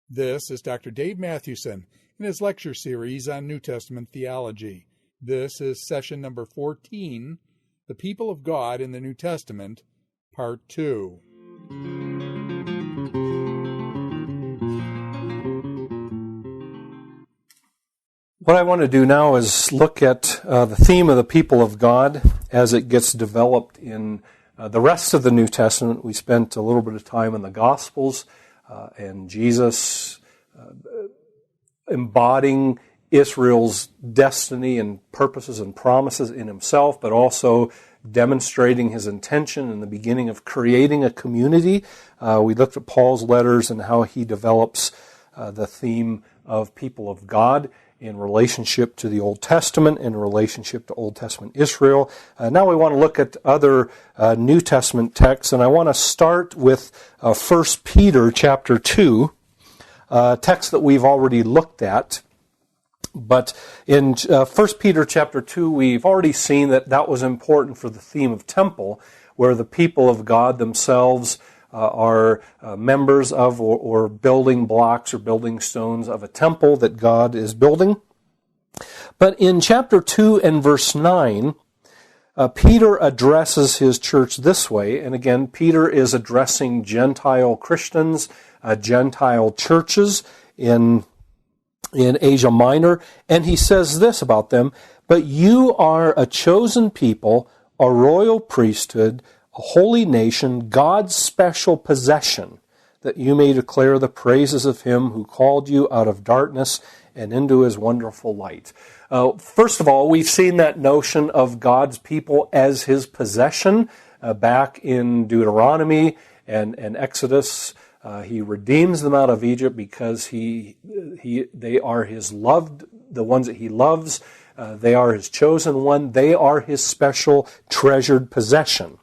This is Dr. Dave Mathewson in his lecture series on New Testament theology. This is session number 14, The People of God in the New Testament, Part 2. What I want to do now is look at the theme of the people of God as it gets developed in the rest of the New Testament. We spent a little bit of time in the Gospels and Jesus embodying Israel's destiny and purposes and promises in himself, but also demonstrating his intention in the beginning of creating a community. We looked at Paul's letters and how he develops the theme of people of God in relationship to the Old Testament, in relationship to Old Testament Israel. Now we want to look at other New Testament texts, and I want to start with 1 Peter chapter 2, a text that we've already looked at. But in 1 Peter chapter 2, we've already seen that was important for the theme of temple, where the people of God themselves are members of or building blocks or building stones of a temple that God is building. But in chapter 2 and verse 9, Peter addresses his church this way. And again, Peter is addressing Gentile Christians, Gentile churches in Asia Minor. And he says this about them: "But you are a chosen people, a royal priesthood, a holy nation, God's special possession, that you may declare the praises of him who called you out of darkness and into his wonderful light." First of all, we've seen that notion of God's people as his possession back in Deuteronomy and Exodus. He redeems them out of Egypt because they are his loved, the ones that he loves. They are his chosen one. They are his special treasured possession.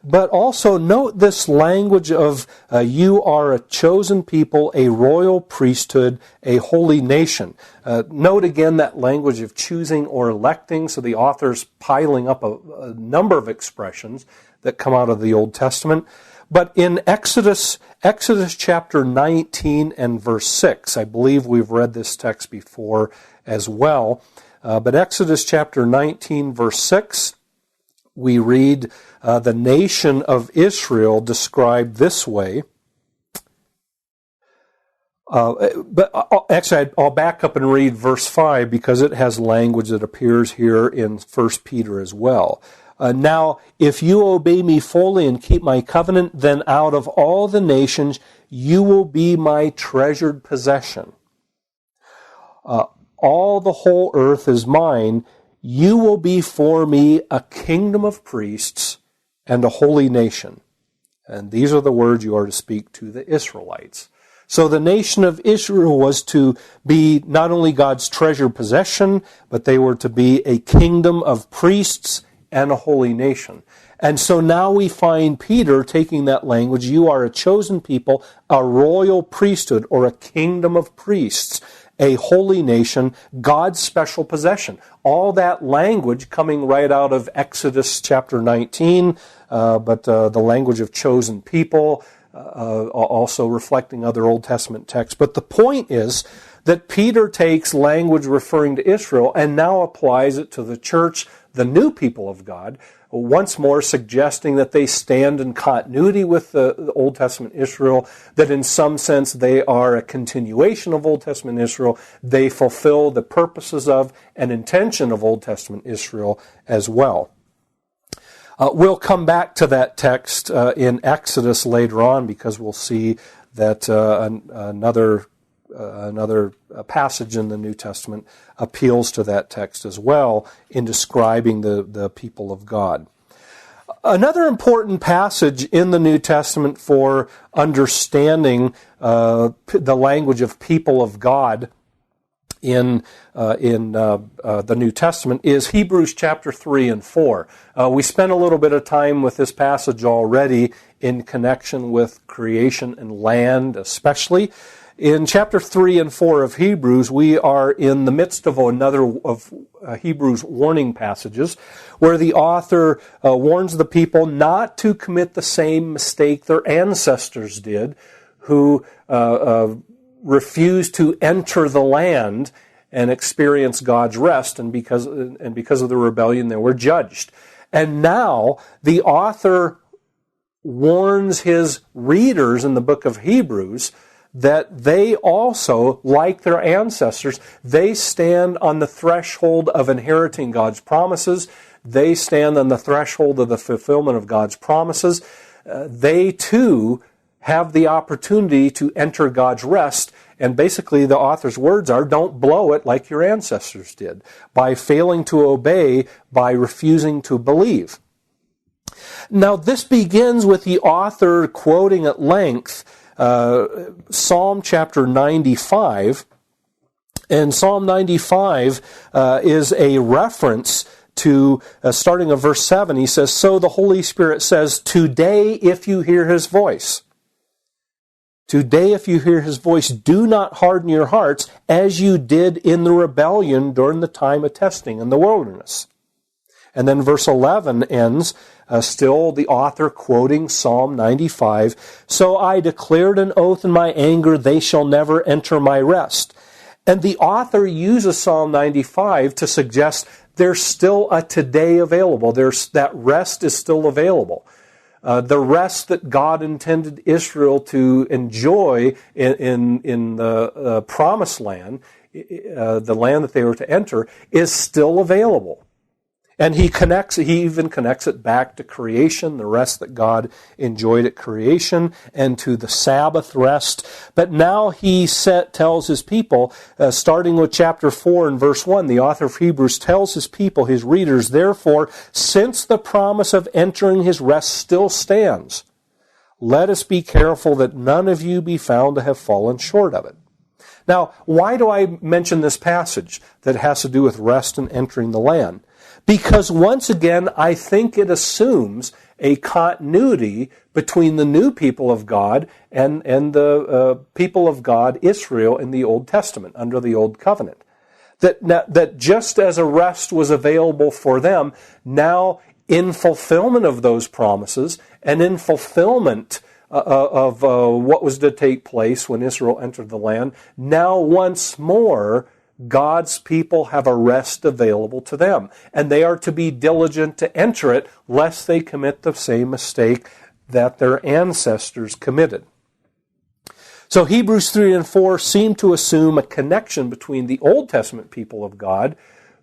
But also note this language of you are a chosen people, a royal priesthood, a holy nation. Note again that language of choosing or electing. So the author's piling up a number of expressions that come out of the Old Testament. But in Exodus chapter 19 and verse 6, I believe we've read this text before as well. But Exodus chapter 19 verse 6, we read the nation of Israel described this way. But actually, I'll back up and read verse 5 because it has language that appears here in 1 Peter as well. "Now, if you obey me fully and keep my covenant, then out of all the nations you will be my treasured possession. All the whole earth is mine. You will be for me a kingdom of priests and a holy nation." And these are the words you are to speak to the Israelites. So the nation of Israel was to be not only God's treasured possession, but they were to be a kingdom of priests and a holy nation. And so now we find Peter taking that language, you are a chosen people, a royal priesthood or a kingdom of priests, a holy nation, God's special possession. All that language coming right out of Exodus chapter 19, but the language of chosen people, also reflecting other Old Testament texts. But the point is that Peter takes language referring to Israel and now applies it to the church, the new people of God, once more suggesting that they stand in continuity with the Old Testament Israel, that in some sense they are a continuation of Old Testament Israel. They fulfill the purposes of and intention of Old Testament Israel as well. We'll come back to that text in Exodus later on because we'll see that another passage in the New Testament appeals to that text as well in describing the people of God. Another important passage in the New Testament for understanding the language of people of God in the New Testament is Hebrews chapter 3 and 4. We spent a little bit of time with this passage already in connection with creation and land especially. in chapter 3 and 4 of Hebrews, we are in the midst of another of Hebrews' warning passages, where the author warns the people not to commit the same mistake their ancestors did, who refused to enter the land and experience God's rest, and because of the rebellion, they were judged. And now the author warns his readers in the book of Hebrews that they also, like their ancestors, they stand on the threshold of inheriting God's promises. They stand on the threshold of the fulfillment of God's promises. They too have the opportunity to enter God's rest. And basically the author's words are, don't blow it like your ancestors did, by failing to obey, by refusing to believe. Now this begins with the author quoting at length Psalm chapter 95. And Psalm 95 is a reference to, starting at verse 7, he says, "So the Holy Spirit says, today if you hear His voice, today if you hear His voice, do not harden your hearts as you did in the rebellion during the time of testing in the wilderness." And then verse 11 ends, still the author quoting Psalm 95, "So I declared an oath in my anger, they shall never enter my rest." And the author uses Psalm 95 to suggest there's still a today available. That rest is still available. The rest that God intended Israel to enjoy in the promised land, the land that they were to enter, is still available. And he even connects it back to creation, the rest that God enjoyed at creation, and to the Sabbath rest. But now he tells his people, starting with chapter 4 and verse 1, the author of Hebrews tells his people, his readers, "Therefore, since the promise of entering His rest still stands, let us be careful that none of you be found to have fallen short of it." Now, why do I mention this passage that has to do with rest and entering the land? Because once again, I think it assumes a continuity between the new people of God and the people of God, Israel, in the Old Testament, under the Old Covenant. That just as a rest was available for them, now in fulfillment of those promises and in fulfillment of what was to take place when Israel entered the land, now once more God's people have a rest available to them, and they are to be diligent to enter it, lest they commit the same mistake that their ancestors committed. So Hebrews 3 and 4 seem to assume a connection between the Old Testament people of God,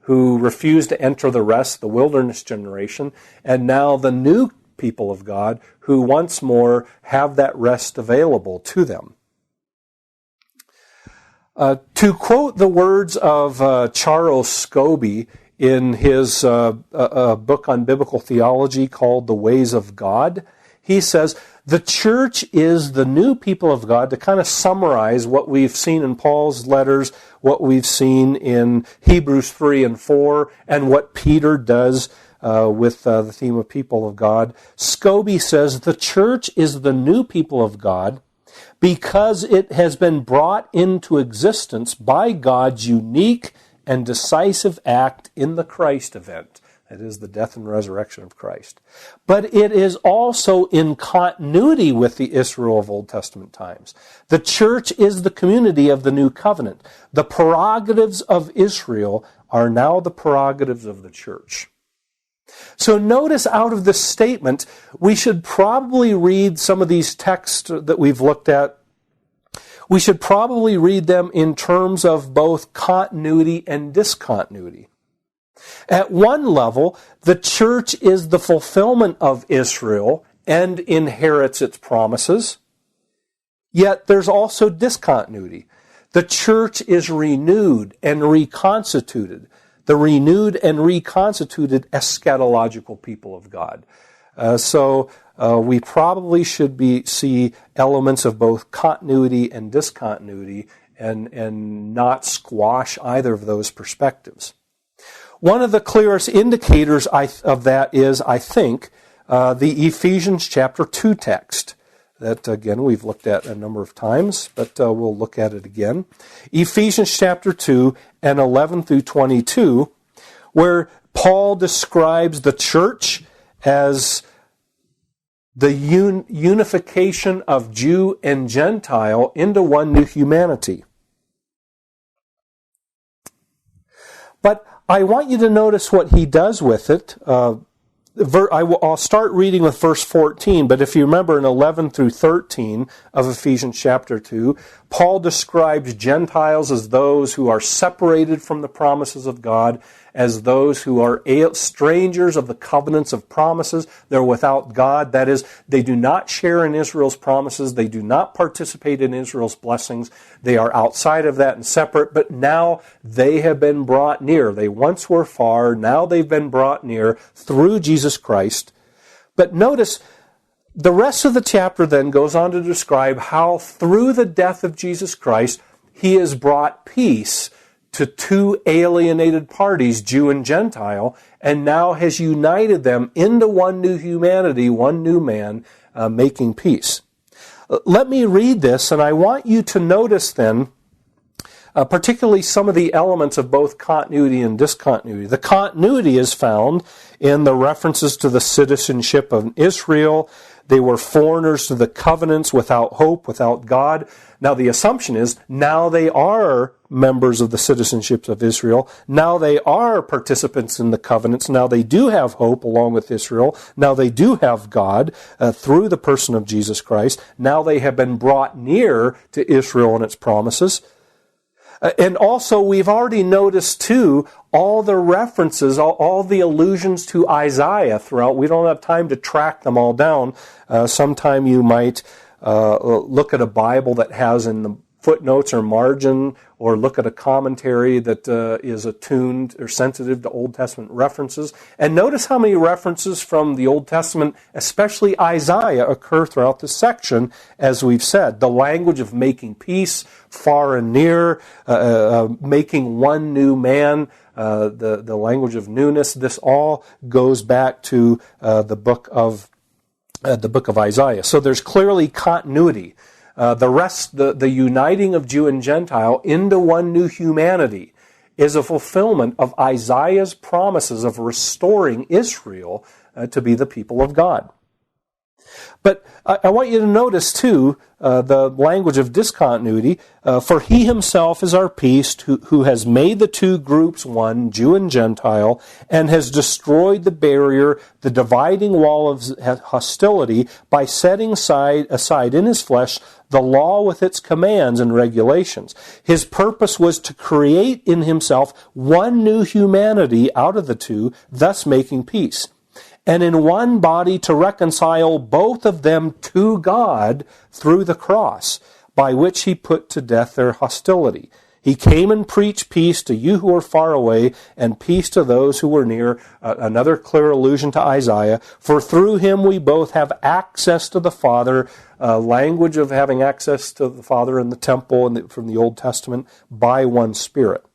who refused to enter the rest, the wilderness generation, and now the new people of God, who once more have that rest available to them. To quote the words of Charles Scobie in his book on biblical theology called The Ways of God, he says, the church is the new people of God, to kind of summarize what we've seen in Paul's letters, what we've seen in Hebrews 3 and 4, and what Peter does with the theme of people of God. Scobie says, the church is the new people of God because it has been brought into existence by God's unique and decisive act in the Christ event. That is the death and resurrection of Christ. But it is also in continuity with the Israel of Old Testament times. The church is the community of the new covenant. The prerogatives of Israel are now the prerogatives of the church. So notice out of this statement, we should probably read some of these texts that we've looked at. We should probably read them in terms of both continuity and discontinuity. At one level, the church is the fulfillment of Israel and inherits its promises. Yet there's also discontinuity. The church is renewed and reconstituted. The renewed and reconstituted eschatological people of God. So we probably should see elements of both continuity and discontinuity and not squash either of those perspectives. One of the clearest indicators of that is, I think, the Ephesians chapter 2 text. that, again, we've looked at a number of times, but we'll look at it again. Ephesians chapter 2 and 11 through 22, where Paul describes the church as the unification of Jew and Gentile into one new humanity. But I want you to notice what he does with it. I'll start reading with verse 14, but if you remember in 11 through 13 of Ephesians chapter 2, Paul describes Gentiles as those who are separated from the promises of God, as those who are strangers of the covenants of promises. They're without God. That is, they do not share in Israel's promises. They do not participate in Israel's blessings. They are outside of that and separate, but now they have been brought near. They once were far. Now they've been brought near through Jesus Christ. But notice, the rest of the chapter then goes on to describe how through the death of Jesus Christ, he has brought peace to two alienated parties, Jew and Gentile, and now has united them into one new humanity, one new man, making peace. Let me read this, and I want you to notice then, particularly some of the elements of both continuity and discontinuity. The continuity is found in the references to the citizenship of Israel. They were foreigners to the covenants, without hope, without God. Now the assumption is, now they are members of the citizenship of Israel. Now they are participants in the covenants. Now they do have hope along with Israel. Now they do have God through the person of Jesus Christ. Now they have been brought near to Israel and its promises. And also, we've already noticed, too, all the references, all the allusions to Isaiah throughout. We don't have time to track them all down. Sometime you might look at a Bible that has in the footnotes or margin, or look at a commentary that is attuned or sensitive to Old Testament references. And notice how many references from the Old Testament, especially Isaiah, occur throughout this section, as we've said. The language of making peace, far and near, making one new man, the language of newness. This all goes back to the book of Isaiah. So there's clearly continuity. The uniting of Jew and Gentile into one new humanity is a fulfillment of Isaiah's promises of restoring Israel to be the people of God. But I want you to notice, too, the language of discontinuity. For he himself is our peace, who has made the two groups one, Jew and Gentile, and has destroyed the barrier, the dividing wall of hostility, by setting aside in his flesh the law with its commands and regulations. His purpose was to create in himself one new humanity out of the two, thus making peace, and in one body to reconcile both of them to God through the cross, by which he put to death their hostility. He came and preached peace to you who are far away, and peace to those who were near. Another clear allusion to Isaiah. For through him we both have access to the Father. Language of having access to the Father in the temple from the Old Testament by one Spirit.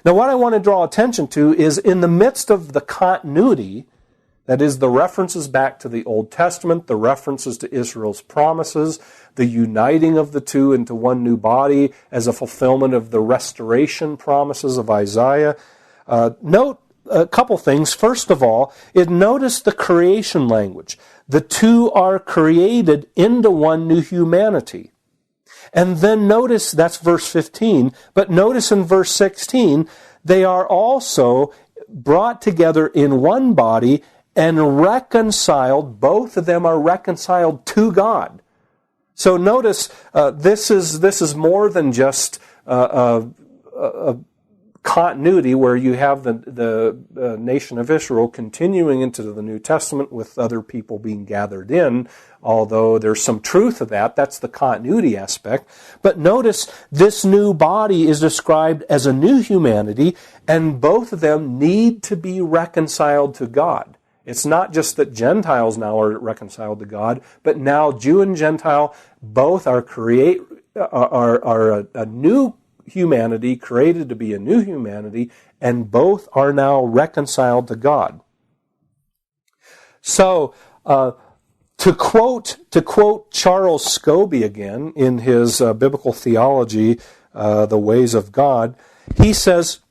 Now what I want to draw attention to is, in the midst of the continuity, that is, the references back to the Old Testament, the references to Israel's promises, the uniting of the two into one new body as a fulfillment of the restoration promises of Isaiah. Note a couple things. First of all, notice the creation language. The two are created into one new humanity. And then notice, that's verse 15, but notice in verse 16, they are also brought together in one body and reconciled. Both of them are reconciled to God. So notice, this is more than just a continuity where you have the nation of Israel continuing into the New Testament with other people being gathered in, although there's some truth to that. That's the continuity aspect. But notice, this new body is described as a new humanity, and both of them need to be reconciled to God. It's not just that Gentiles now are reconciled to God, but now Jew and Gentile both are a new humanity, created to be a new humanity, and both are now reconciled to God. So, To quote Charles Scobie again in his biblical theology, The Ways of God, he says,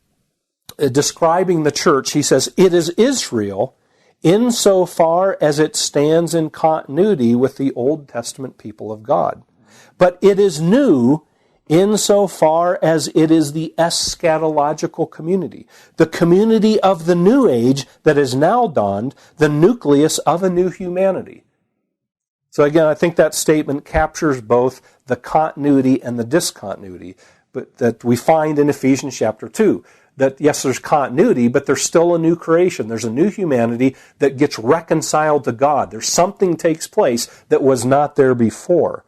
describing the church, he says, "It is Israel insofar as it stands in continuity with the Old Testament people of God. But it is new insofar as it is the eschatological community, the community of the new age that has now dawned, the nucleus of a new humanity." So again, I think that statement captures both the continuity and the discontinuity but that we find in Ephesians chapter 2. That yes, there's continuity, but there's still a new creation. There's a new humanity that gets reconciled to God. There's something takes place that was not there before.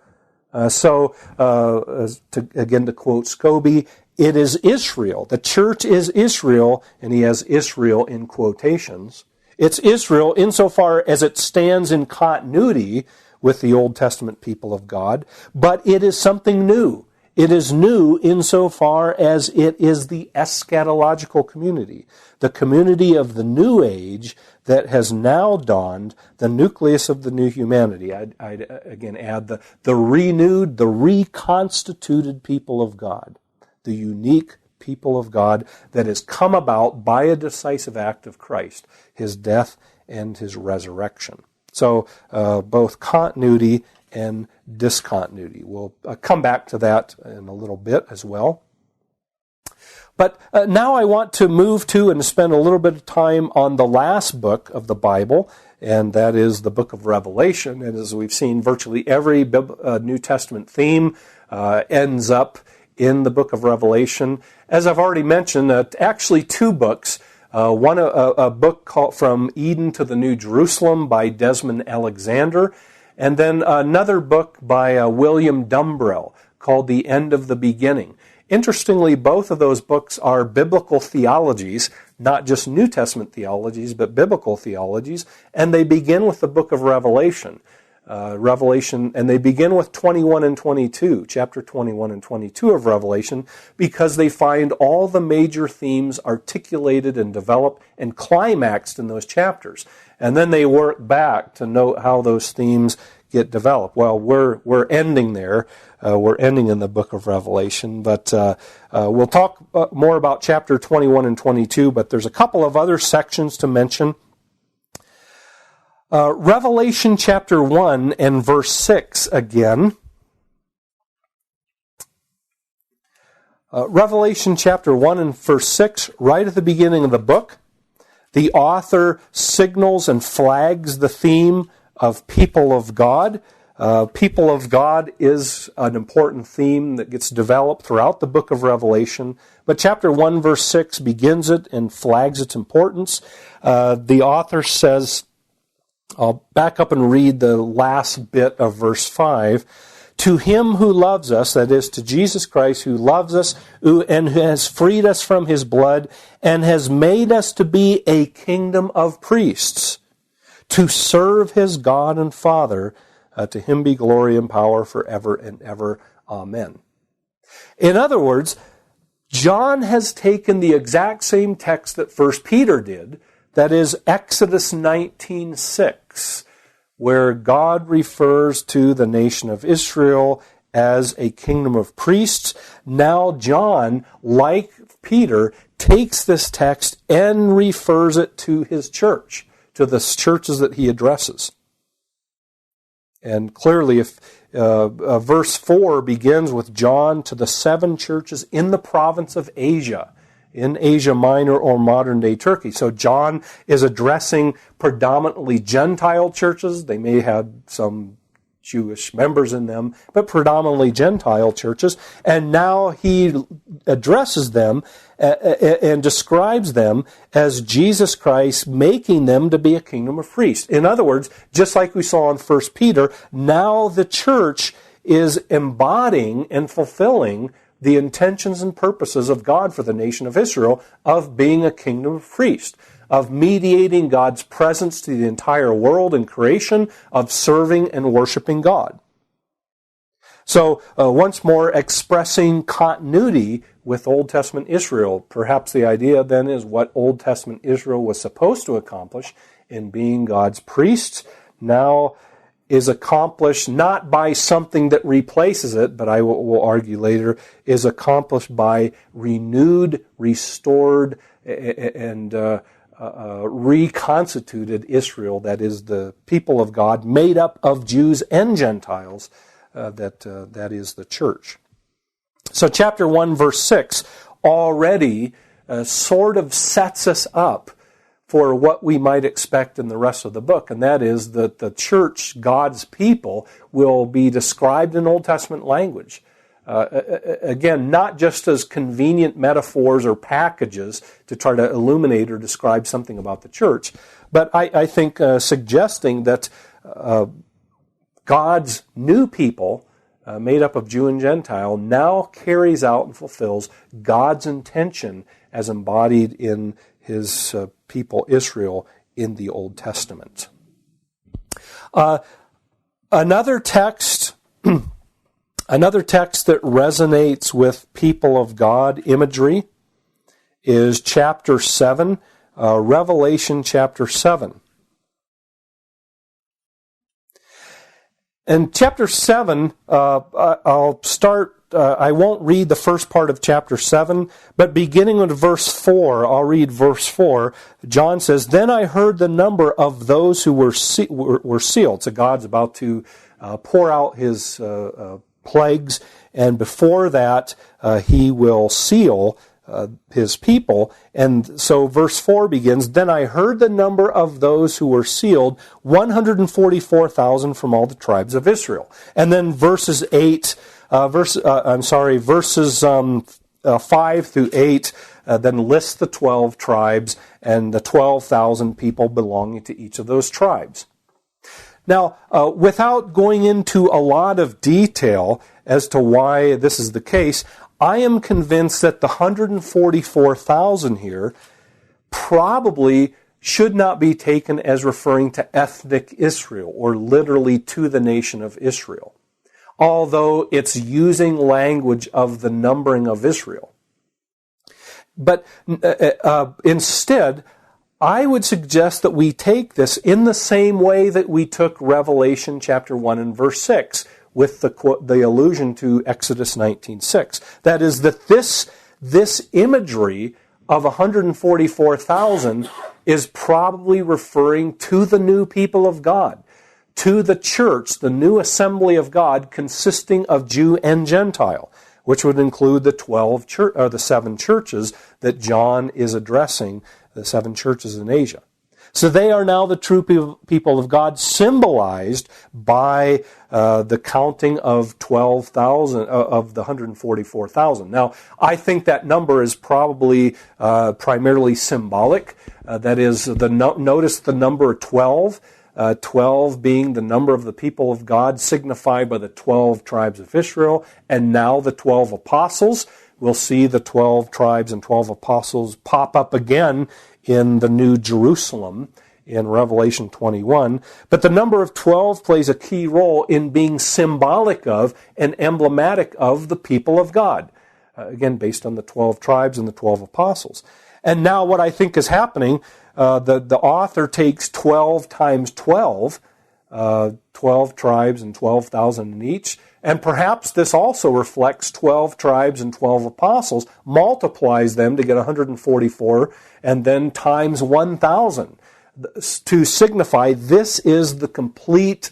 To quote Scobie, it is Israel. The church is Israel, and he has Israel in quotations. It's Israel insofar as it stands in continuity with the Old Testament people of God, but it is something new. It is new insofar as it is the eschatological community, the community of the new age that has now dawned, the nucleus of the new humanity. I'd again add the renewed, the reconstituted people of God, the unique people of God that has come about by a decisive act of Christ, his death and his resurrection. So both continuity and discontinuity. We'll come back to that in a little bit as well. But now I want to move to and spend a little bit of time on the last book of the Bible, and that is the book of Revelation. And as we've seen, virtually every New Testament theme ends up in the book of Revelation. As I've already mentioned, actually two books. One, a book called From Eden to the New Jerusalem by Desmond Alexander, and then another book by William Dumbrell called The End of the Beginning. Interestingly, both of those books are biblical theologies, not just New Testament theologies, but biblical theologies, and they begin with the book of Revelation. And they begin with 21 and 22, chapter 21 and 22 of Revelation, because they find all the major themes articulated and developed and climaxed in those chapters. And then they work back to note how those themes get developed. Well, we're ending there. We're ending in the book of Revelation, but we'll talk more about chapter 21 and 22, but there's a couple of other sections to mention. Revelation chapter 1 and verse 6 again. Revelation chapter 1 and verse 6, right at the beginning of the book, the author signals and flags the theme of people of God. People of God is an important theme that gets developed throughout the book of Revelation. But chapter 1 verse 6 begins it and flags its importance. The author says, I'll back up and read the last bit of verse 5. To him who loves us, that is, to Jesus Christ, who loves us and who has freed us from his blood and has made us to be a kingdom of priests, to serve his God and Father, to him be glory and power forever and ever. Amen. In other words, John has taken the exact same text that 1 Peter did, that is Exodus 19:6, where God refers to the nation of Israel as a kingdom of priests. Now John, like Peter, takes this text and refers it to his church, to the churches that he addresses. And clearly, if verse 4 begins with John to the 7 churches in the province of Asia, in Asia Minor or modern-day Turkey. So John is addressing predominantly Gentile churches. They may have some Jewish members in them, but predominantly Gentile churches. And now he addresses them and describes them as Jesus Christ making them to be a kingdom of priests. In other words, just like we saw in 1 Peter, now the church is embodying and fulfilling the intentions and purposes of God for the nation of Israel of being a kingdom of priests, of mediating God's presence to the entire world and creation, of serving and worshiping God. So, once more, expressing continuity with Old Testament Israel. Perhaps the idea then is what Old Testament Israel was supposed to accomplish in being God's priests. Now, is accomplished not by something that replaces it, but I will argue later, is accomplished by renewed, restored, and reconstituted Israel, that is the people of God, made up of Jews and Gentiles, that is the church. So chapter 1, verse 6 already sort of sets us up for what we might expect in the rest of the book, and that is that the church, God's people, will be described in Old Testament language. Again, not just as convenient metaphors or packages to try to illuminate or describe something about the church, but I think suggesting that God's new people, made up of Jew and Gentile, now carries out and fulfills God's intention as embodied in His people Israel in the Old Testament. Another text that resonates with people of God imagery is chapter 7, Revelation chapter 7. In chapter 7, I'll start, I won't read the first part of chapter 7, but beginning with verse 4, I'll read verse 4. John says, "Then I heard the number of those who were sealed." So God's about to pour out His plagues, and before that, He will seal His people. And so verse 4 begins, "Then I heard the number of those who were sealed, 144,000 from all the tribes of Israel." And then verses 5 through 8 then lists the 12 tribes and the 12,000 people belonging to each of those tribes. Now, without going into a lot of detail as to why this is the case, I am convinced that the 144,000 here probably should not be taken as referring to ethnic Israel or literally to the nation of Israel, although it's using language of the numbering of Israel. But instead, I would suggest that we take this in the same way that we took Revelation chapter 1 and verse 6, with the allusion to Exodus 19:6. That is, that this imagery of 144,000 is probably referring to the new people of God, to the church, the new assembly of God consisting of Jew and Gentile, which would include the 7 churches that John is addressing, the 7 churches in Asia. So they are now the true people of God, symbolized by the counting of 12,000 of the 144,000. Now, I think that number is probably primarily symbolic. That is, notice the number 12. 12 being the number of the people of God signified by the 12 tribes of Israel, and now the 12 apostles. We'll see the 12 tribes and 12 apostles pop up again in the New Jerusalem in Revelation 21. But the number of 12 plays a key role in being symbolic of and emblematic of the people of God. Again, based on the 12 tribes and the 12 apostles. And now what I think is happening, the author takes 12 times 12, 12 tribes and 12,000 in each, and perhaps this also reflects 12 tribes and 12 apostles, multiplies them to get 144, and then times 1,000 to signify this is the complete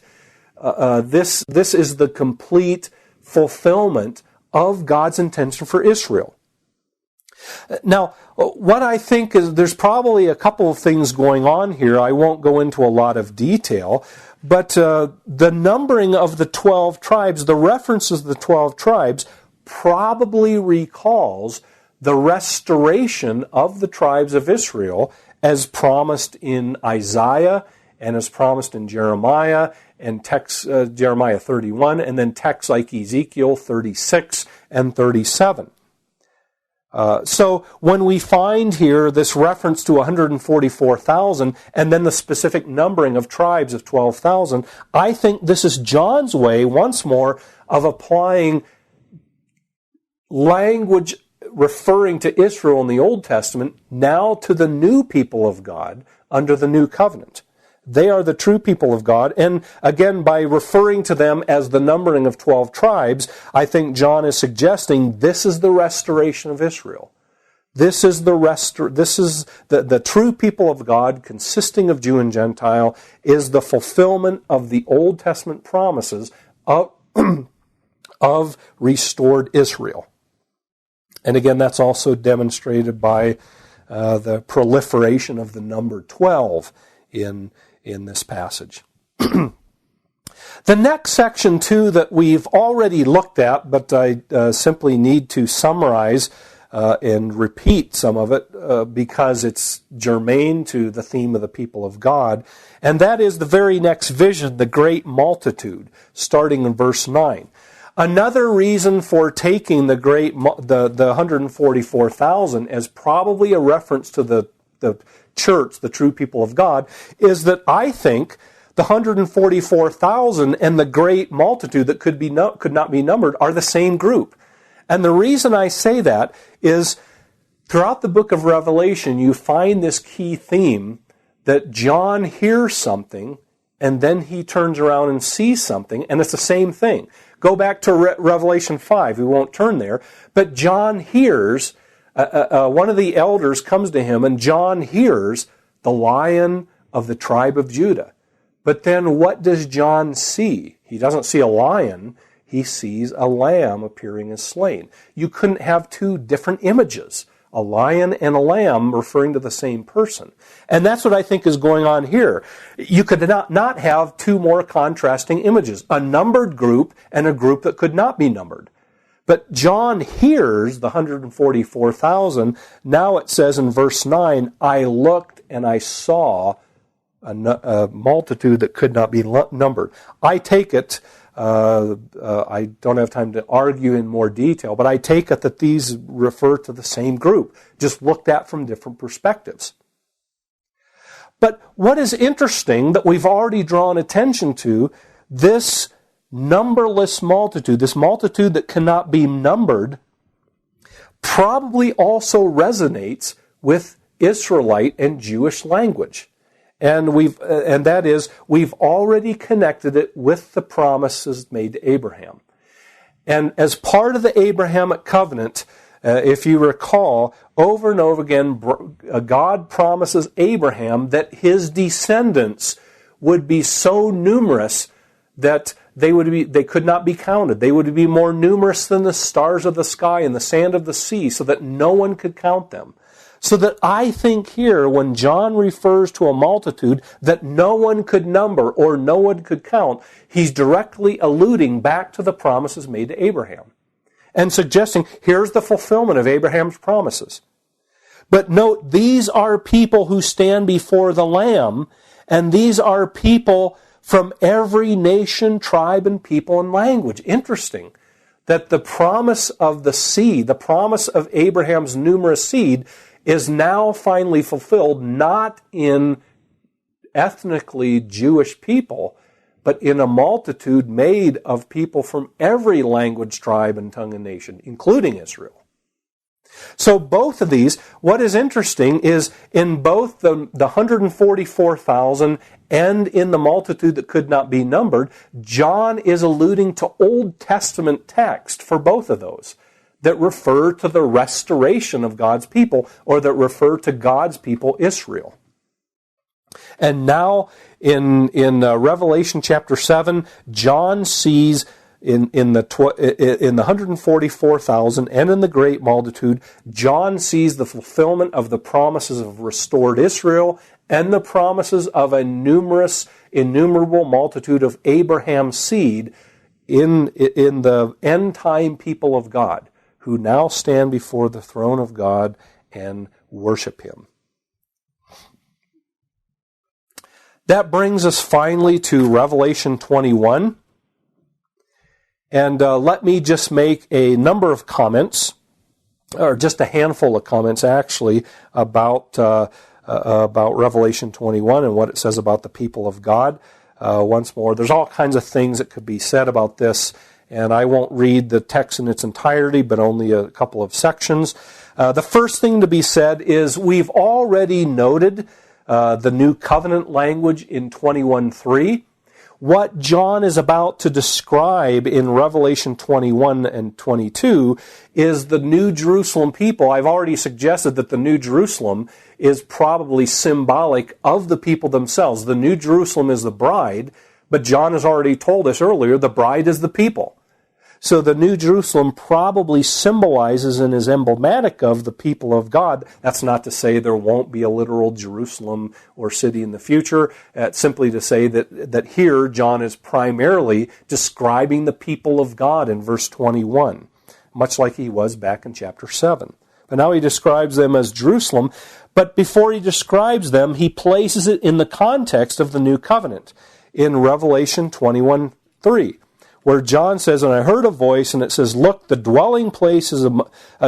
this is the complete fulfillment of God's intention for Israel. Now, what I think is there's probably a couple of things going on here. I won't go into a lot of detail, but the numbering of the 12 tribes, the references to the 12 tribes, probably recalls the restoration of the tribes of Israel as promised in Isaiah and as promised in Jeremiah and Jeremiah 31, and then texts like Ezekiel 36 and 37. So when we find here this reference to 144,000 and then the specific numbering of tribes of 12,000, I think this is John's way, once more, of applying language referring to Israel in the Old Testament now to the new people of God under the new covenant. They are the true people of God. And again, by referring to them as the numbering of 12 tribes, I think John is suggesting this is the restoration of Israel. This is the true people of God, consisting of Jew and Gentile, is the fulfillment of the Old Testament promises of restored Israel. And again, that's also demonstrated by the proliferation of the number 12 in this passage. The next section, too, that we've already looked at, but I simply need to summarize and repeat some of it because it's germane to the theme of the people of God, and that is the very next vision, the great multitude, starting in verse 9. Another reason for taking the 144,000 as probably a reference to the church, the true people of God, is that I think the 144,000 and the great multitude that could not be numbered are the same group. And the reason I say that is throughout the book of Revelation, you find this key theme that John hears something and then he turns around and sees something, and it's the same thing. Go back to Revelation 5. We won't turn there. But John hears, one of the elders comes to him, and John hears the Lion of the tribe of Judah. But then what does John see? He doesn't see a lion. He sees a lamb appearing as slain. You couldn't have two different images, a lion and a lamb referring to the same person. And that's what I think is going on here. You could not have two more contrasting images, a numbered group and a group that could not be numbered. But John hears the 144,000. Now it says in verse 9, I looked and I saw a multitude that could not be numbered. I take it, I don't have time to argue in more detail, but I take it that these refer to the same group, just looked at from different perspectives. But what is interesting that we've already drawn attention to, this numberless multitude, this multitude that cannot be numbered, probably also resonates with Israelite and Jewish language. And that is, we've already connected it with the promises made to Abraham. And as part of the Abrahamic covenant, if you recall, over and over again, God promises Abraham that his descendants would be so numerous that they could not be counted. They would be more numerous than the stars of the sky and the sand of the sea, so that no one could count them. So that I think here, when John refers to a multitude that no one could number or no one could count, he's directly alluding back to the promises made to Abraham and suggesting here's the fulfillment of Abraham's promises. But note, these are people who stand before the Lamb, and these are people from every nation, tribe, and people and language. Interesting that the promise of the seed, the promise of Abraham's numerous seed, is now finally fulfilled, not in ethnically Jewish people, but in a multitude made of people from every language, tribe, and tongue and nation, including Israel. So both of these, what is interesting is in both the 144,000 and in the multitude that could not be numbered, John is alluding to Old Testament text for both of those that refer to the restoration of God's people, or that refer to God's people, Israel. And now in Revelation chapter 7, John sees in the 144,000 and in the great multitude, John sees the fulfillment of the promises of restored Israel and the promises of a innumerable multitude of Abraham's seed in the end time people of God, who now stand before the throne of God and worship Him. That brings us finally to Revelation 21. And let me just make a number of comments, or just a handful of comments actually, about Revelation 21 and what it says about the people of God. Once more, there's all kinds of things that could be said about this, and I won't read the text in its entirety, but only a couple of sections. The first thing to be said is we've already noted the new covenant language in 21:3. What John is about to describe in Revelation 21 and 22 is the New Jerusalem people. I've already suggested that the New Jerusalem is probably symbolic of the people themselves. The New Jerusalem is the bride, but John has already told us earlier the bride is the people. So the New Jerusalem probably symbolizes and is emblematic of the people of God. That's not to say there won't be a literal Jerusalem or city in the future. It's simply to say that here John is primarily describing the people of God in verse 21, much like he was back in chapter 7. But now he describes them as Jerusalem, but before he describes them, he places it in the context of the new covenant in Revelation 21:3. Where John says, and I heard a voice, and it says, look, the dwelling place is,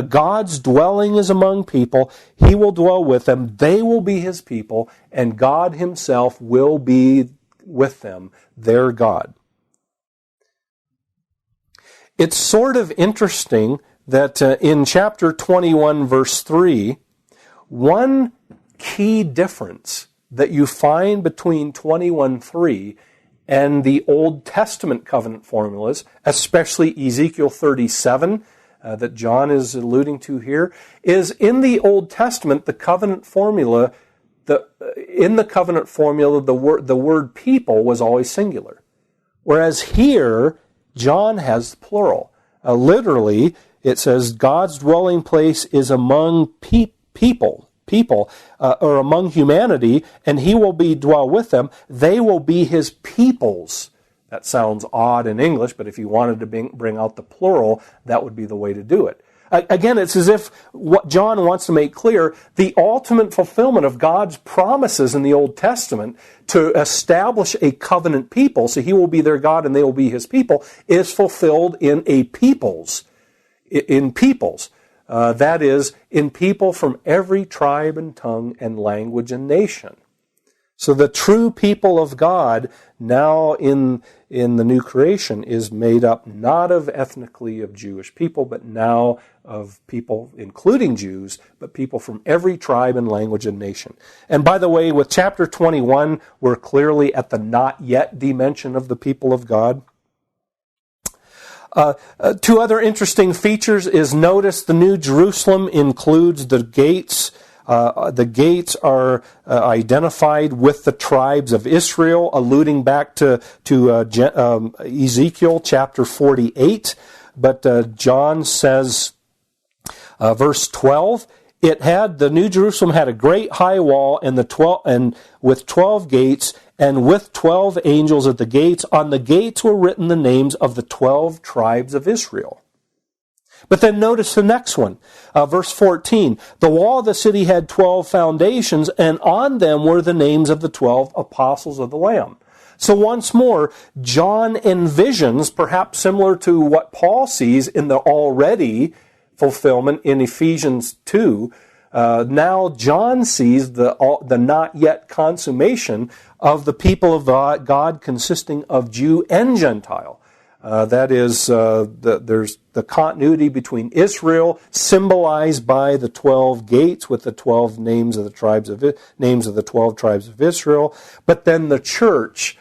God's dwelling is among people. He will dwell with them. They will be his people, and God himself will be with them, their God. It's sort of interesting that in chapter 21, verse 3, one key difference that you find between 21:3 and the Old Testament covenant formulas, especially Ezekiel 37, that John is alluding to here, is in the Old Testament, the covenant formula, the word people was always singular. Whereas here, John has plural. Literally, it says, God's dwelling place is among people, or among humanity, and he will dwell with them. They will be his peoples. That sounds odd in English, but if you wanted to bring out the plural, that would be the way to do it. Again, it's as if what John wants to make clear, the ultimate fulfillment of God's promises in the Old Testament to establish a covenant people, so he will be their God and they will be his people, is fulfilled in peoples. That is, in people from every tribe and tongue and language and nation. So the true people of God now in the new creation is made up not of ethnically of Jewish people, but now of people, including Jews, but people from every tribe and language and nation. And by the way, with chapter 21, we're clearly at the not yet dimension of the people of God. Two other interesting features is notice the New Jerusalem includes the gates. The gates are identified with the tribes of Israel, alluding back to Ezekiel chapter 48. But John says, verse 12, the New Jerusalem had a great high wall and with 12 gates, and with 12 angels at the gates. On the gates were written the names of the 12 tribes of Israel. But then notice the next one, verse 14. The wall of the city had 12 foundations, and on them were the names of the 12 apostles of the Lamb. So once more, John envisions, perhaps similar to what Paul sees in the already fulfillment in Ephesians 2, now John sees the not yet consummation of the people of God consisting of Jew and Gentile. That is, there's the continuity between Israel, symbolized by the 12 gates with the 12 names of the 12 tribes of Israel, but then the church,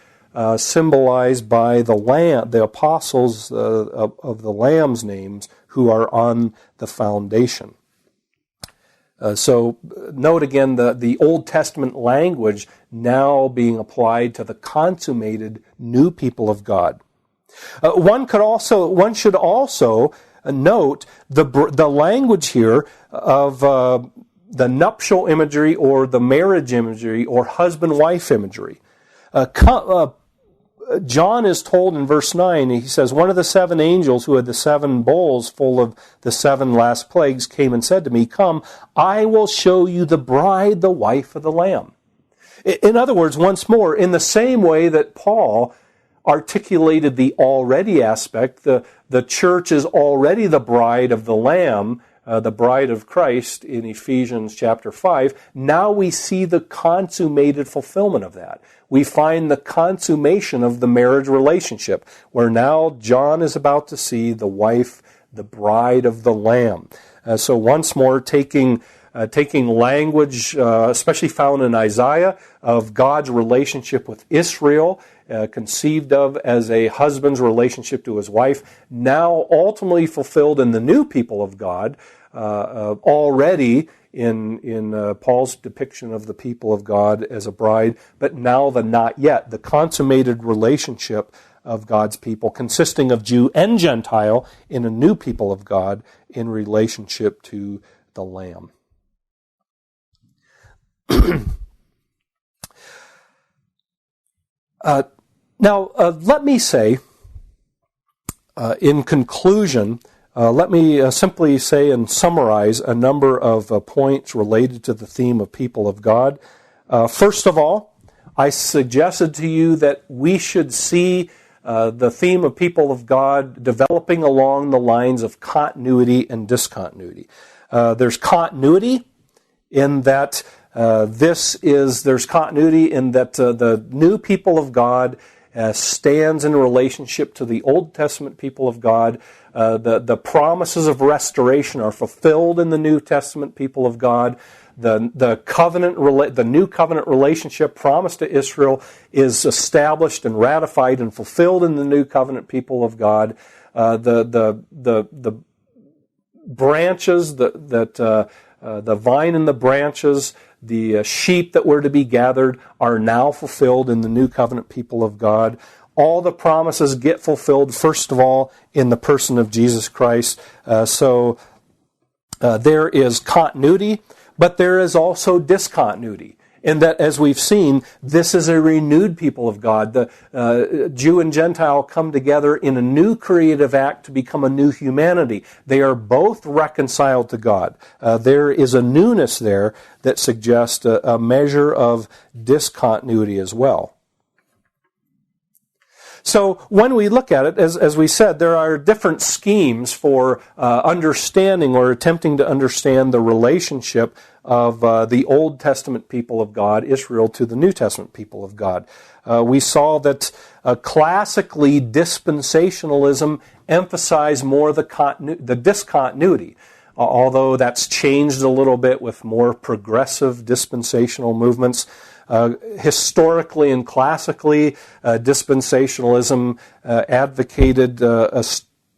symbolized by the apostles of the Lamb's names, who are on the foundation. So note again the Old Testament language now being applied to the consummated new people of God. One should also note the language here of the nuptial imagery or the marriage imagery or husband-wife imagery. John is told in verse 9, he says, one of the 7 angels who had the 7 bowls full of the 7 last plagues came and said to me, come, I will show you the bride, the wife of the Lamb. In other words, once more, in the same way that Paul articulated the already aspect, the church is already the bride of the Lamb, the bride of Christ in Ephesians chapter 5, now we see the consummated fulfillment of that. We find the consummation of the marriage relationship, where now John is about to see the wife, the bride of the Lamb. So once more, taking taking language, especially found in Isaiah, of God's relationship with Israel, conceived of as a husband's relationship to his wife, now ultimately fulfilled in the new people of God, already in Paul's depiction of the people of God as a bride, but now the not yet, the consummated relationship of God's people, consisting of Jew and Gentile in a new people of God in relationship to the Lamb. Now, let me say, in conclusion, let me simply say and summarize a number of points related to the theme of people of God. First of all, I suggested to you that we should see the theme of people of God developing along the lines of continuity and discontinuity. There's continuity in that there's continuity in that the new people of God stands in relationship to the Old Testament people of God. The promises of restoration are fulfilled in the New Testament people of God. The new covenant relationship promised to Israel is established and ratified and fulfilled in the new covenant people of God. The branches, the vine and the branches, the sheep that were to be gathered are now fulfilled in the new covenant people of God. All the promises get fulfilled, first of all, in the person of Jesus Christ. So there is continuity, but there is also discontinuity. In that, as we've seen, this is a renewed people of God. The Jew and Gentile come together in a new creative act to become a new humanity. They are both reconciled to God. There is a newness there that suggests a measure of discontinuity as well. So when we look at it, as we said, there are different schemes for understanding or attempting to understand the relationship of the Old Testament people of God, Israel, to the New Testament people of God. We saw that classically dispensationalism emphasized more the discontinuity, although that's changed a little bit with more progressive dispensational movements. Historically and classically, dispensationalism advocated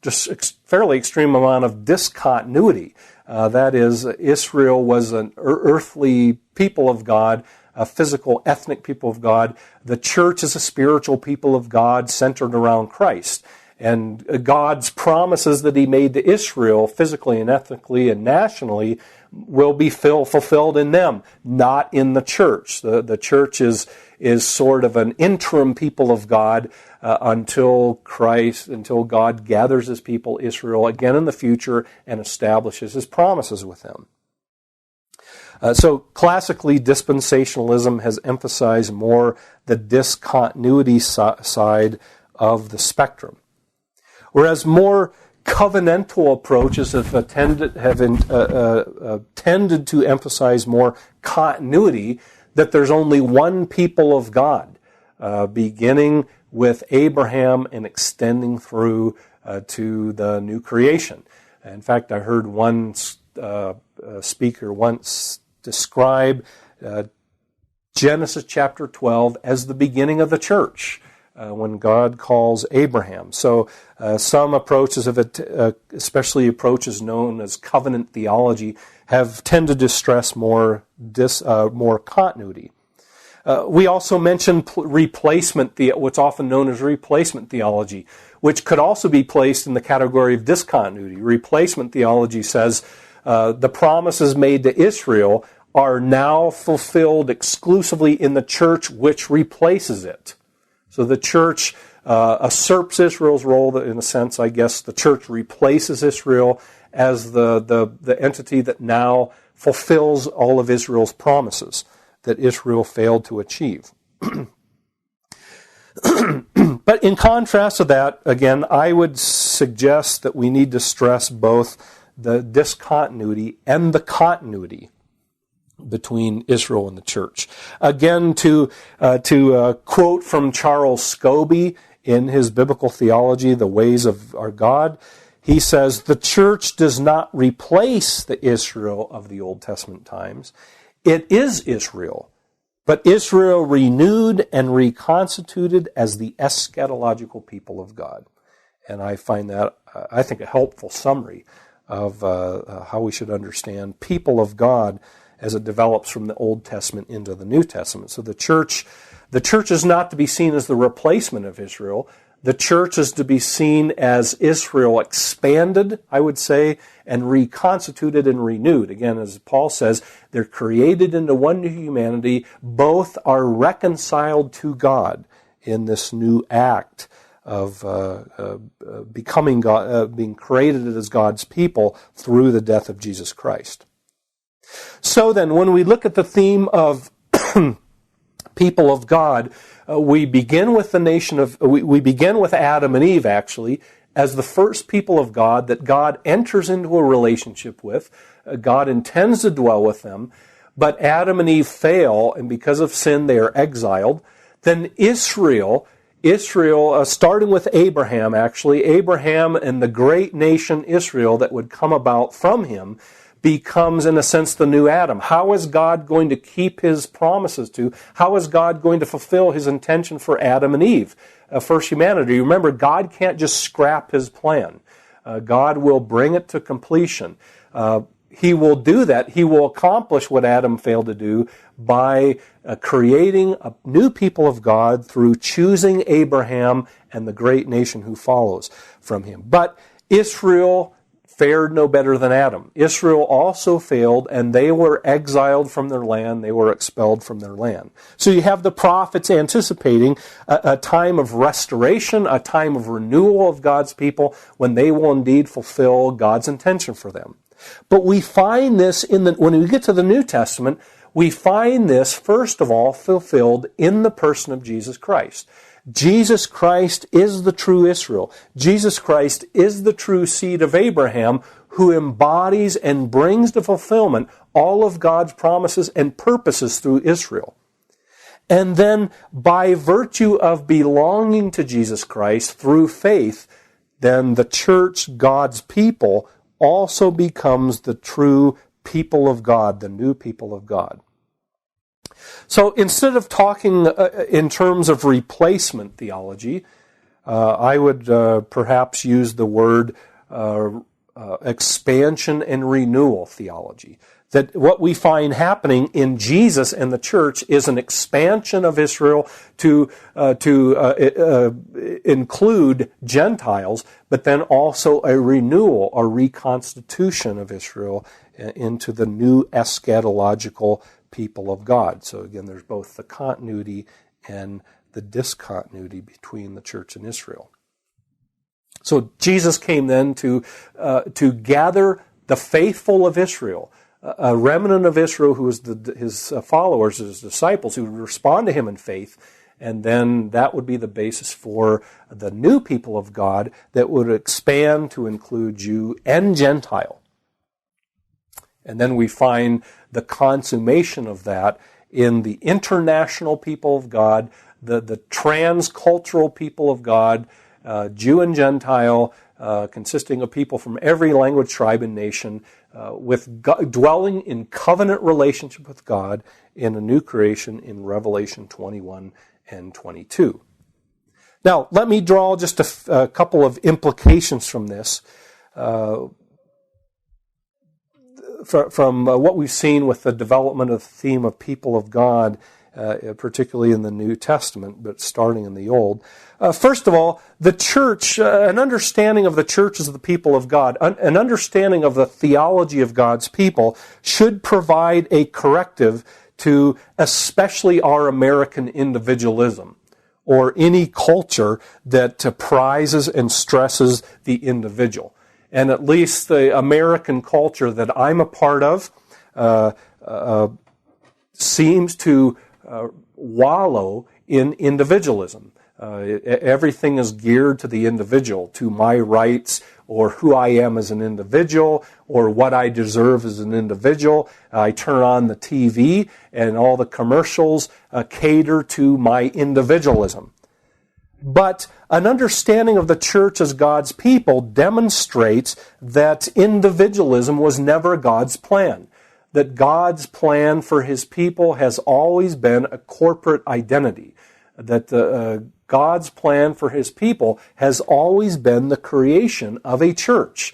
just fairly extreme amount of discontinuity. That is, Israel was an earthly people of God, a physical, ethnic people of God. The church is a spiritual people of God centered around Christ. And God's promises that He made to Israel, physically and ethnically and nationally, will be fulfilled in them, not in the church. The church is sort of an interim people of God until God gathers His people, Israel, again in the future and establishes His promises with them. So classically, dispensationalism has emphasized more the discontinuity side of the spectrum, whereas more covenantal approaches have tended to emphasize more continuity, that there's only one people of God, beginning with Abraham and extending through to the new creation. In fact, I heard one speaker once describe Genesis chapter 12 as the beginning of the church, when God calls Abraham. So some approaches of it, especially approaches known as covenant theology, have tended to stress more continuity. We also mentioned what's often known as replacement theology, which could also be placed in the category of discontinuity. Replacement theology says the promises made to Israel are now fulfilled exclusively in the church, which replaces it. So the church usurps Israel's role. In a sense, I guess, the church replaces Israel as the entity that now fulfills all of Israel's promises that Israel failed to achieve. But in contrast to that, again, I would suggest that we need to stress both the discontinuity and the continuity between Israel and the church. Again, to quote from Charles Scobie in his biblical theology, The Ways of Our God, he says, the church does not replace the Israel of the Old Testament times. It is Israel, but Israel renewed and reconstituted as the eschatological people of God. And I find that, I think, a helpful summary of how we should understand people of God as it develops from the Old Testament into the New Testament. So the church is not to be seen as the replacement of Israel. The church is to be seen as Israel expanded, I would say, and reconstituted and renewed. Again, as Paul says, they're created into one new humanity. Both are reconciled to God in this new act of becoming God, being created as God's people through the death of Jesus Christ. So then, when we look at the theme of people of God, we begin with the nation of, we begin with Adam and Eve, actually, as the first people of God that God enters into a relationship with. God intends to dwell with them, but Adam and Eve fail, and because of sin, they are exiled. Then Israel, starting with Abraham, actually, Abraham and the great nation Israel that would come about from him, becomes, in a sense, the new Adam. How is God going to keep his promises to? How is God going to fulfill his intention for Adam and Eve, first humanity? Remember, God can't just scrap his plan. God will bring it to completion. He will do that. He will accomplish what Adam failed to do by creating a new people of God through choosing Abraham and the great nation who follows from him. But Israel fared no better than Adam. Israel also failed, and they were exiled from their land. They were expelled from their land. So you have the prophets anticipating a time of restoration, a time of renewal of God's people, when they will indeed fulfill God's intention for them. But we find this when we get to the New Testament, we find this, first of all, fulfilled in the person of Jesus Christ. Jesus Christ is the true Israel. Jesus Christ is the true seed of Abraham, who embodies and brings to fulfillment all of God's promises and purposes through Israel. And then, by virtue of belonging to Jesus Christ through faith, then the church, God's people, also becomes the true people of God, the new people of God. So instead of talking in terms of replacement theology, I would perhaps use the word expansion and renewal theology. That what we find happening in Jesus and the church is an expansion of Israel to include Gentiles, but then also a renewal, a reconstitution of Israel into the new eschatological people of God. So again, there's both the continuity and the discontinuity between the church and Israel. So Jesus came then to gather the faithful of Israel, a remnant of Israel who was his followers, his disciples, who would respond to him in faith, and then that would be the basis for the new people of God that would expand to include Jew and Gentile. And then we find the consummation of that in the international people of God, the transcultural people of God, Jew and Gentile, consisting of people from every language, tribe, and nation, with God, dwelling in covenant relationship with God in a new creation in Revelation 21 and 22. Now, let me draw just a couple of implications from this. From what we've seen with the development of the theme of people of God, particularly in the New Testament, but starting in the Old. First of all, the church, an understanding of the church as the people of God, an understanding of the theology of God's people should provide a corrective to especially our American individualism, or any culture that prizes and stresses the individual. And at least the American culture that I'm a part of seems to wallow in individualism. Everything is geared to the individual, to my rights, or who I am as an individual, or what I deserve as an individual. I turn on the TV, and all the commercials cater to my individualism. But an understanding of the church as God's people demonstrates that individualism was never God's plan. That God's plan for His people has always been a corporate identity. That God's plan for His people has always been the creation of a church.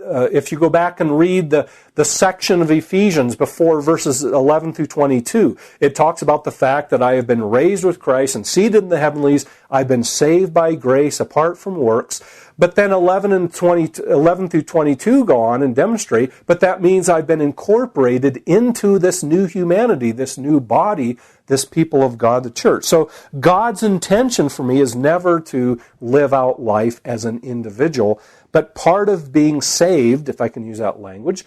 If you go back and read the section of Ephesians before verses 11 through 22, it talks about the fact that I have been raised with Christ and seated in the heavenlies. I've been saved by grace apart from works. But then 11 through 22 go on and demonstrate, but that means I've been incorporated into this new humanity, this new body, this people of God, the church. So God's intention for me is never to live out life as an individual, but part of being saved, if I can use that language,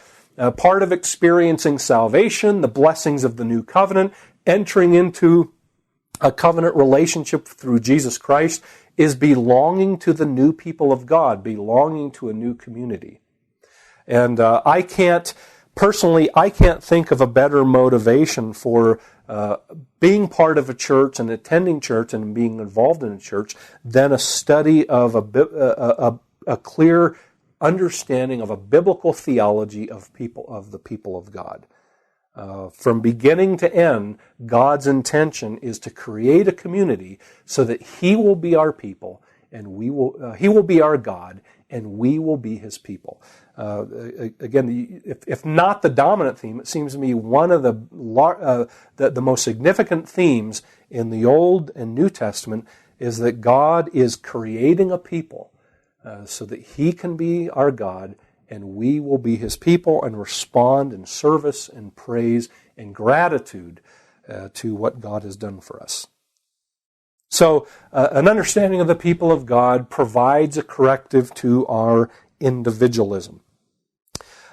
part of experiencing salvation, the blessings of the new covenant, entering into a covenant relationship through Jesus Christ, is belonging to the new people of God, belonging to a new community. And I can't think of a better motivation for being part of a church and attending church and being involved in a church than a study of a clear understanding of a biblical theology of the people of God. From beginning to end, God's intention is to create a community so that He will be our people, and He will be our God, and we will be His people. Again, if not the dominant theme, it seems to me one of the most significant themes in the Old and New Testament is that God is creating a people so that He can be our God, and we will be His people and respond in service and praise and gratitude to what God has done for us. So, an understanding of the people of God provides a corrective to our individualism.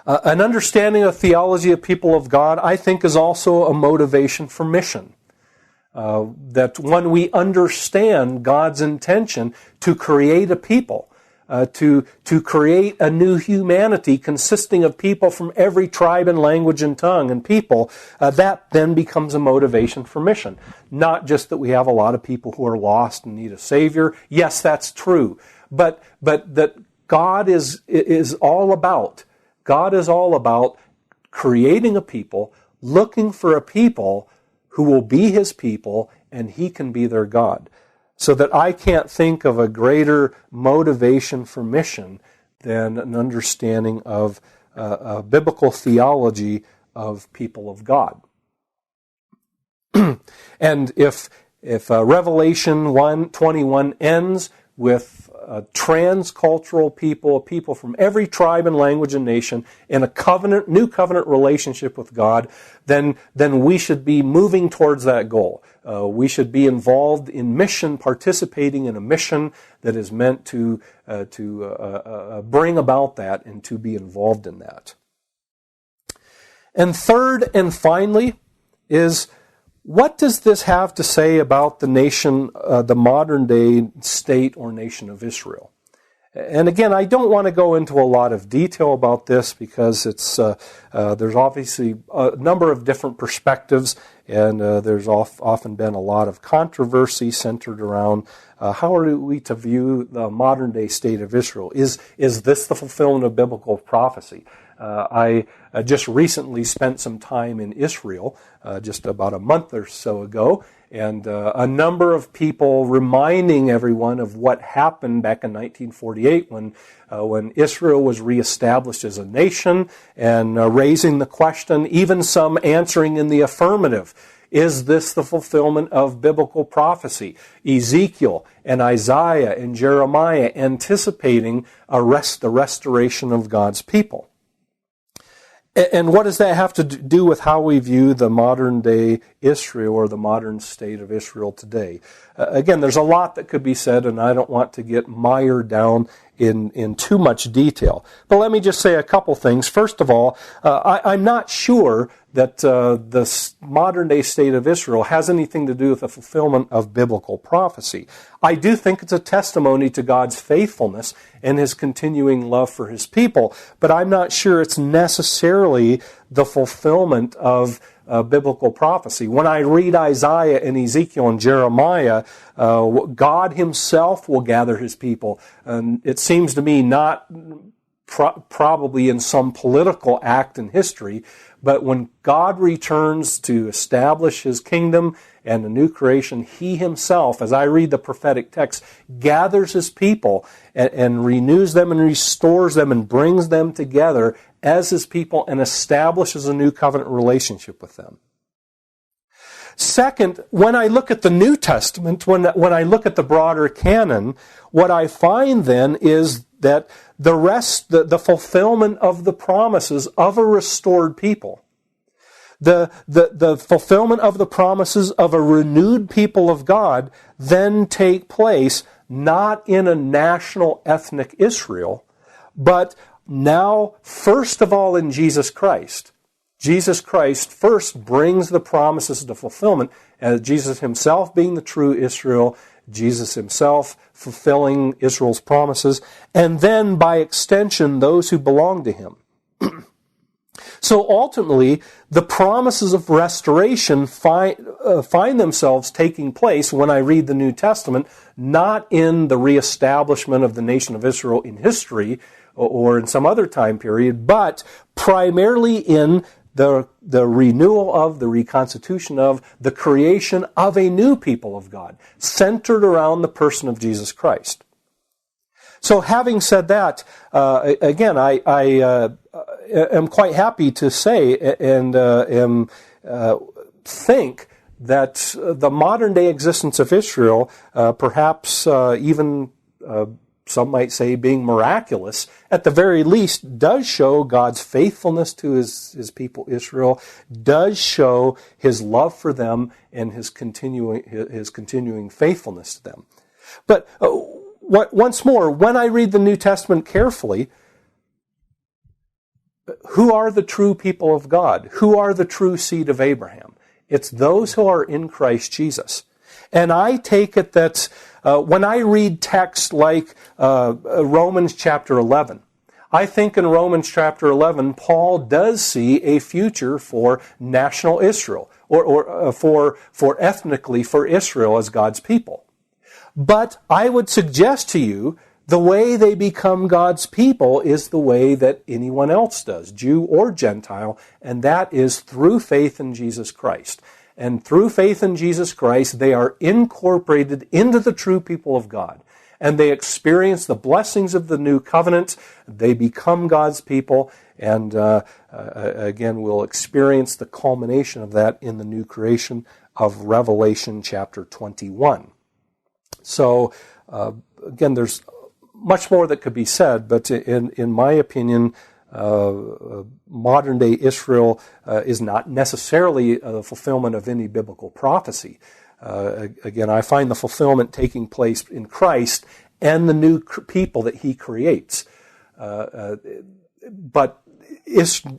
An understanding of theology of people of God, I think, is also a motivation for mission. That when we understand God's intention to create a people, to create a new humanity consisting of people from every tribe and language and tongue and people, that then becomes a motivation for mission. Not just that we have a lot of people who are lost and need a Savior. Yes, that's true. But that God is all about creating a people, looking for a people who will be His people, and He can be their God. So that I can't think of a greater motivation for mission than an understanding of a biblical theology of people of God. And if Revelation 1:21 ends with a transcultural people, a people from every tribe and language and nation, in a new covenant relationship with God, then we should be moving towards that goal. We should be involved in mission, participating in a mission that is meant to bring about that and to be involved in that. And third and finally is, what does this have to say about the nation, the modern day state or nation of Israel? And again, I don't want to go into a lot of detail about this because there's obviously a number of different perspectives, and there's often been a lot of controversy centered around how are we to view the modern day state of Israel? Is this the fulfillment of biblical prophecy? I just recently spent some time in Israel, just about a month or so ago, and a number of people reminding everyone of what happened back in 1948 when Israel was reestablished as a nation, and raising the question, even some answering in the affirmative. Is this the fulfillment of biblical prophecy? Ezekiel and Isaiah and Jeremiah anticipating the restoration of God's people. And what does that have to do with how we view the modern day Israel or the modern state of Israel today? Again, there's a lot that could be said, and I don't want to get mired down in too much detail. But let me just say a couple things. First of all, I'm not sure that the modern day state of Israel has anything to do with the fulfillment of biblical prophecy. I do think it's a testimony to God's faithfulness and His continuing love for His people, but I'm not sure it's necessarily the fulfillment of biblical prophecy. When I read Isaiah and Ezekiel and Jeremiah, God himself will gather his people. And it seems to me not probably in some political act in history, but when God returns to establish his kingdom and a new creation, he himself, as I read the prophetic text, gathers his people and renews them and restores them and brings them together as his people and establishes a new covenant relationship with them. Second, when I look at the New Testament, when I look at the broader canon, what I find then is that the fulfillment of the promises of a restored people, the fulfillment of the promises of a renewed people of God then take place not in a national ethnic Israel, but now first of all in Jesus Christ. Jesus Christ first brings the promises to fulfillment, as Jesus himself being the true Israel, Jesus himself fulfilling Israel's promises, and then by extension those who belong to him. So ultimately, the promises of restoration find themselves taking place when I read the New Testament, not in the reestablishment of the nation of Israel in history or in some other time period, but primarily in the renewal of, the reconstitution of, the creation of a new people of God, centered around the person of Jesus Christ. So having said that, again, I am quite happy to say and think that the modern day existence of Israel, perhaps even some might say being miraculous, at the very least does show God's faithfulness to his people Israel, does show his love for them and his continuing faithfulness to them. But once more, when I read the New Testament carefully, who are the true people of God? Who are the true seed of Abraham? It's those who are in Christ Jesus. And I take it that when I read texts like Romans chapter 11, I think in Romans chapter 11, Paul does see a future for national Israel, or for ethnically for Israel as God's people. But I would suggest to you the way they become God's people is the way that anyone else does, Jew or Gentile, and that is through faith in Jesus Christ. And through faith in Jesus Christ, they are incorporated into the true people of God. And they experience the blessings of the new covenant. They become God's people. And again, we'll experience the culmination of that in the new creation of Revelation chapter 21. So, again, there's much more that could be said, but in my opinion, modern-day Israel is not necessarily the fulfillment of any biblical prophecy. Again, I find the fulfillment taking place in Christ and the new people that he creates. But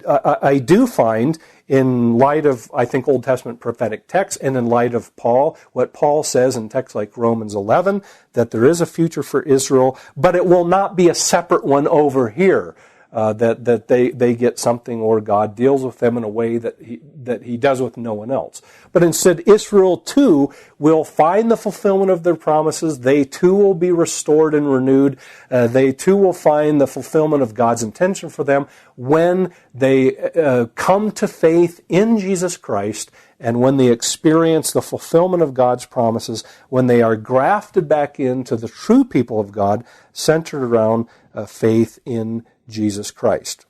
I do find, in light of, I think, Old Testament prophetic texts, and in light of Paul, what Paul says in texts like Romans 11, that there is a future for Israel, but it will not be a separate one over here. That they get something, or God deals with them in a way that he does with no one else. But instead, Israel too will find the fulfillment of their promises. They too will be restored and renewed. They too will find the fulfillment of God's intention for them when they come to faith in Jesus Christ, and when they experience the fulfillment of God's promises, when they are grafted back into the true people of God, centered around faith in Jesus Christ.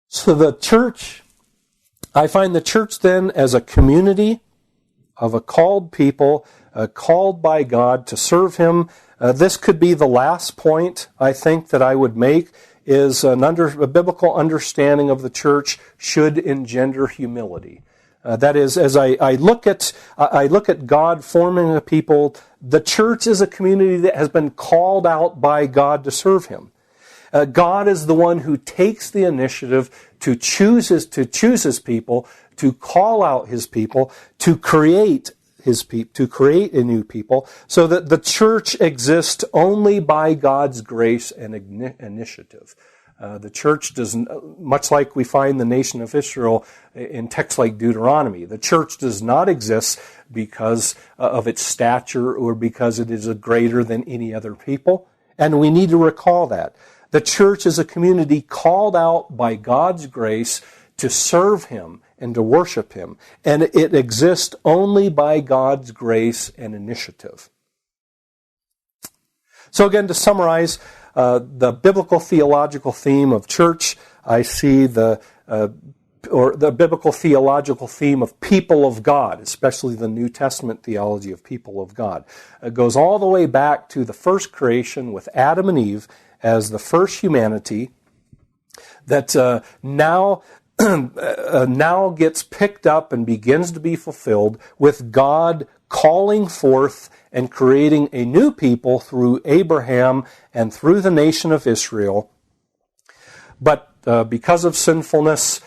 So the church, I find the church then as a community of a called people, called by God to serve him. This could be the last point I think that I would make, is a biblical understanding of the church should engender humility. That is, as I look at God forming a people, the church is a community that has been called out by God to serve him. God is the one who takes the initiative to choose his people, to call out his people, to create a new people, so that the church exists only by God's grace and initiative. The church doesn't, much like we find the nation of Israel in texts like Deuteronomy, the church does not exist because of its stature or because it is greater than any other people. And we need to recall that. The church is a community called out by God's grace to serve Him and to worship Him. And it exists only by God's grace and initiative. So again, to summarize, the biblical theological theme of church, I see the biblical theological theme of people of God, especially the New Testament theology of people of God. It goes all the way back to the first creation with Adam and Eve as the first humanity that now gets picked up and begins to be fulfilled with God calling forth and creating a new people through Abraham and through the nation of Israel. But because of sinfulness,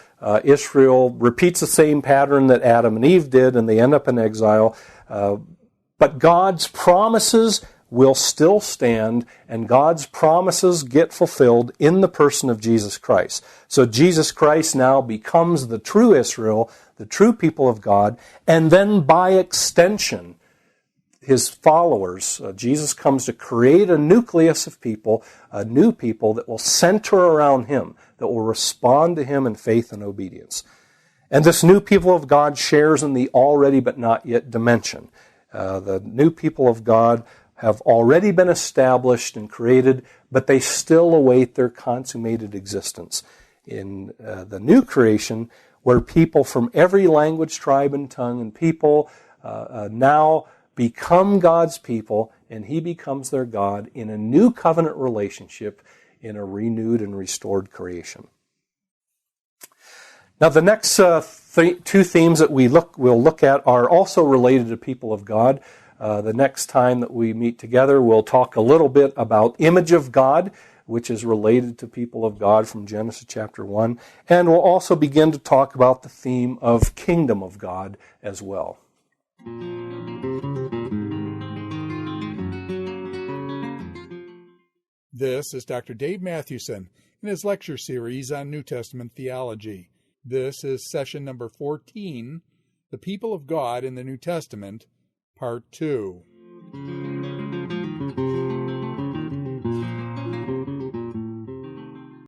Israel repeats the same pattern that Adam and Eve did, and they end up in exile. But God's promises will still stand, and God's promises get fulfilled in the person of Jesus Christ. So Jesus Christ now becomes the true Israel, the true people of God, and then by extension, His followers. Jesus comes to create a nucleus of people, a new people that will center around Him, that will respond to Him in faith and obedience. And this new people of God shares in the already but not yet dimension. The new people of God have already been established and created, but they still await their consummated existence in the new creation, where people from every language, tribe, and tongue and people now become God's people, and He becomes their God in a new covenant relationship in a renewed and restored creation. Now, the next two themes that we'll look at are also related to people of God. The next time that we meet together, we'll talk a little bit about image of God, which is related to people of God from Genesis chapter 1. And we'll also begin to talk about the theme of kingdom of God as well. This is Dr. Dave Mathewson in his lecture series on New Testament theology. This is session number 14, The People of God in the New Testament, Part 2.